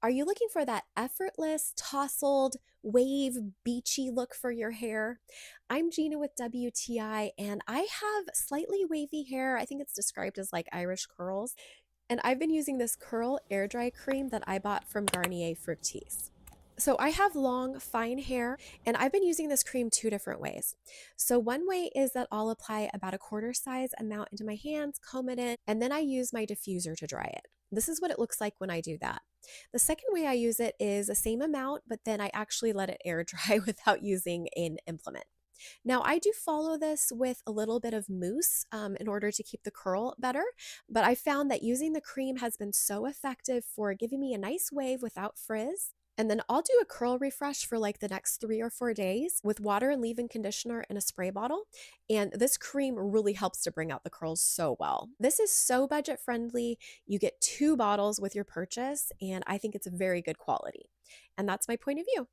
Are you looking for that effortless, tousled, wave, beachy look for your hair? I'm Gina with WTI, and I have slightly wavy hair. I think it's described as like Irish curls. And I've been using this curl air dry cream that I bought from Garnier Fructis. So I have long, fine hair, and I've been using this cream two different ways. So one way is that I'll apply about a quarter size amount into my hands, comb it in, and then I use my diffuser to dry it. This is what it looks like when I do that. The second way I use it is the same amount, but then I actually let it air dry without using an implement. Now, I do follow this with a little bit of mousse in order to keep the curl better, but I found that using the cream has been so effective for giving me a nice wave without frizz. And then I'll do a curl refresh for like the next 3 or 4 days with water and leave-in conditioner in a spray bottle. And this cream really helps to bring out the curls so well. This is so budget friendly. You get 2 bottles with your purchase, and I think it's very good quality. And that's my point of view.